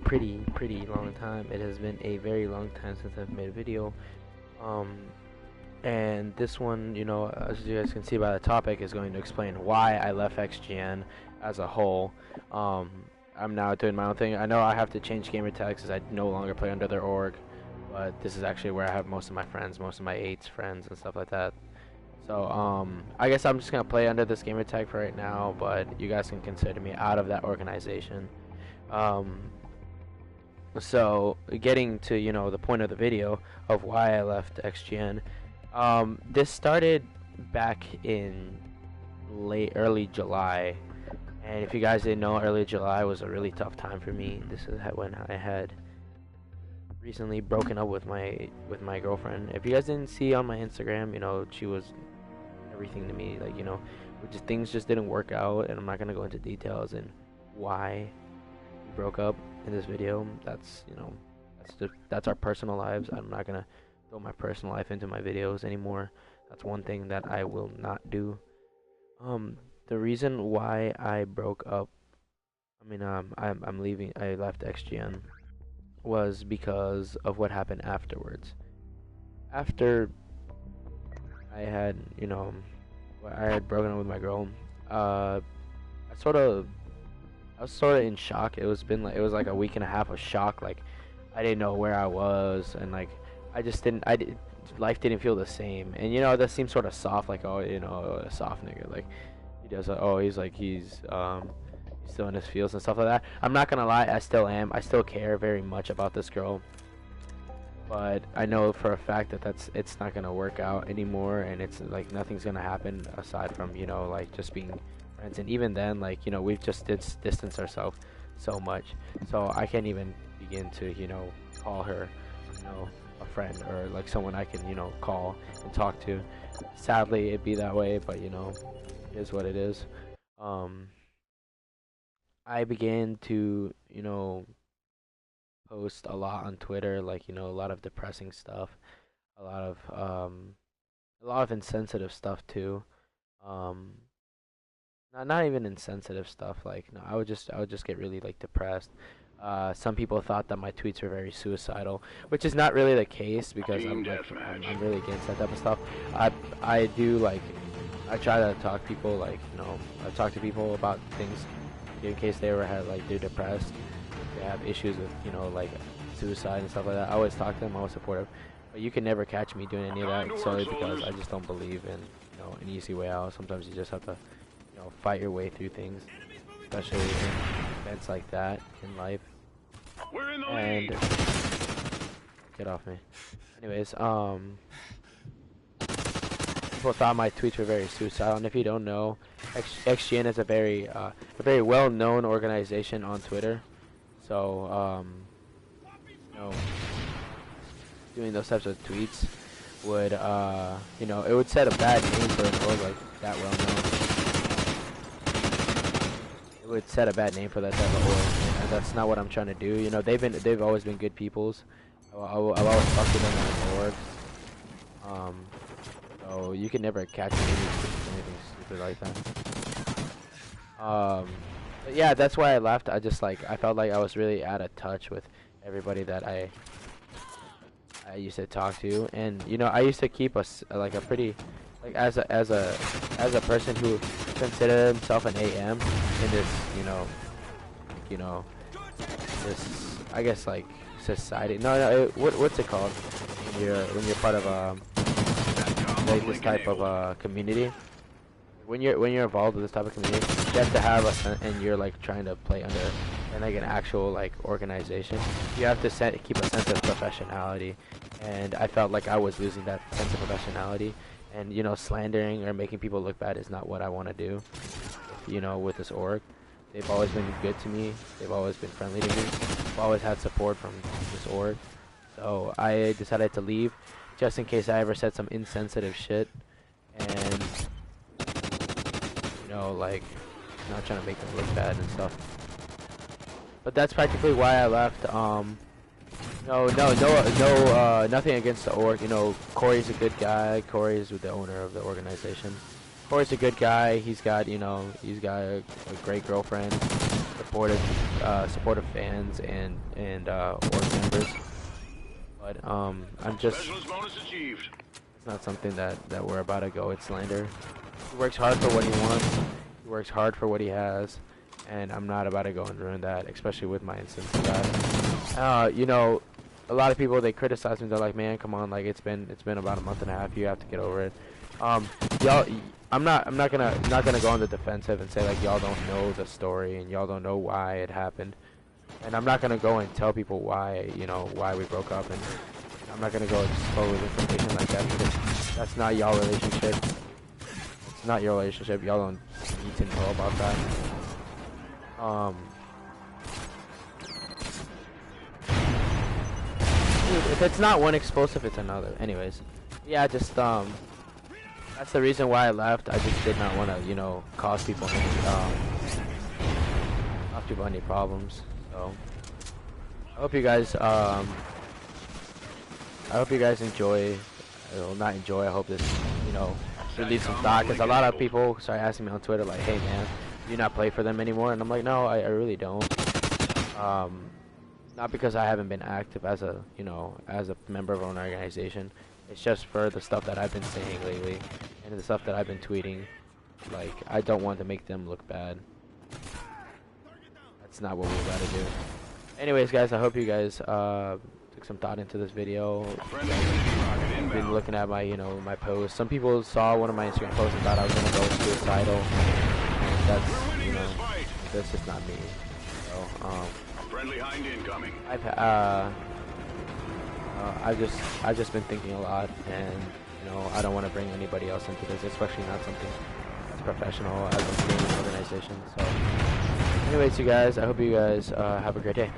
pretty long time. It has been a very long time since I've made a video. Um, and this one, you know, as you guys can see by the topic, is going to explain why I left XGN as a whole. I'm now doing my own thing. I know I have to change gamer tags because I no longer play under their org, but this is actually where I have most of my friends, most of my 8s friends and stuff like that. So I guess I'm just gonna play under this gamer tag for right now, but you guys can consider me out of that organization. So getting to, you know, the point of the video of why I left XGN. This started back in early July, and if you guys didn't know, early July was a really tough time for me. This is when I had recently broken up with my girlfriend. If you guys didn't see on my Instagram, you know, she was everything to me. Like, you know, things just didn't work out, and I'm not gonna go into details and why we broke up in this video. That's, you know, that's our personal lives. I'm not gonna throw my personal life into my videos anymore. That's one thing that I will not do. The reason why I broke up, I'm leaving. I left XGN was because of what happened afterwards. After I had, you know, I had broken up with my girl, I was sort of in shock. It was like a week and a half of shock. Like, I didn't know where I was, and like life didn't feel the same. And you know, that seems sort of soft, like, oh, you know, a soft nigga, like he does, oh, he's still in his feels and stuff like that. I'm not gonna lie, I still am. I still care very much about this girl, but I know for a fact that it's not gonna work out anymore, and it's like nothing's gonna happen aside from, you know, like just being friends. And even then, like, you know, we've just distanced ourselves so much, so I can't even begin to, you know, call her, you know, a friend or like someone I can, you know, call and talk to. Sadly, it'd be that way, but you know, it is what it is. I began to, you know, post a lot on Twitter, like, you know, a lot of depressing stuff, a lot of insensitive stuff too. Um, not even insensitive stuff. Like, no, I would just get really like depressed. Some people thought that my tweets were very suicidal, which is not really the case, because I'm really against that type of stuff. I do, like, I try to talk to people, like, you know, I talk to people about things in case they ever had, like, they're depressed, they have issues with, you know, like suicide and stuff like that. I always talk to them, I always support them. But you can never catch me doing any of that, solely because I just don't believe in, you know, an easy way out. Sometimes you just have to, you know, fight your way through things, especially in events like that in life. And get off me. Anyways, people thought my tweets were very suicidal, and if you don't know, XGN is a very well-known organization on Twitter. So you know, doing those types of tweets would, you know, it would set a bad name for an org like that well known. It would set a bad name for that type of org, and that's not what I'm trying to do. You know, they've always been good peoples. I'll always talk to them on orgs. So you can never catch me doing anything stupid like that. But yeah, that's why I left. I felt like I was really out of touch with everybody that I used to talk to, and you know, I used to keep a pretty, like, as a person who considered himself an AM in this, you know, this, I guess, like, society. No, what's it called when you're part of like this type of community? When you're involved with this type of community, you have to have and you're like trying to play under like an actual like organization. You have to keep a sense of professionality, and I felt like I was losing that sense of professionality. And you know, slandering or making people look bad is not what I want to do. You know, with this org, they've always been good to me. They've always been friendly to me. I've always had support from this org. So I decided to leave, just in case I ever said some insensitive shit, and you know, like, not trying to make them look bad and stuff. But that's practically why I left. Nothing against the org. You know, Corey's a good guy. Corey's the owner of the organization. Corey's a good guy. He's got, you know, he's got a great girlfriend, supportive fans, and org members. But I'm just, it's not something that we're about to go. It's slander. He works hard for what he wants. He works hard for what he has, and I'm not about to go and ruin that, especially with my instance of that. You know, a lot of people, they criticize me. They're like, man, come on, like it's been about a month and a half. You have to get over it. Y'all, I'm not gonna go on the defensive and say like y'all don't know the story and y'all don't know why it happened. And I'm not gonna go and tell people why, you know, why we broke up, and I'm not gonna go expose information like that because that's not y'all relationship. It's not your relationship. Y'all don't need to know about that. Dude, if it's not one explosive, it's another. Anyways, yeah, just that's the reason why I left. I just did not want to, you know, cause people any problems. So I hope you guys enjoy. Well, not enjoy. I hope this, you know, relieves some thought. Because a lot of people started asking me on Twitter like, "Hey man, do you not play for them anymore?" And I'm like, "No, I really don't." Not because I haven't been active as a, you know, as a member of an organization. It's just for the stuff that I've been saying lately and the stuff that I've been tweeting. Like, I don't want to make them look bad. That's not what we're about to do. Anyways, guys, I hope you guys took some thought into this video. Been looking at my, you know, my posts. Some people saw one of my Instagram posts and thought I was gonna go suicidal. And that's, you know, that's just not me. So, friendly hind incoming. I've just been thinking a lot, and you know, I don't want to bring anybody else into this, especially not something that's professional as a gaming organization. So, anyways, you guys, I hope you guys have a great day.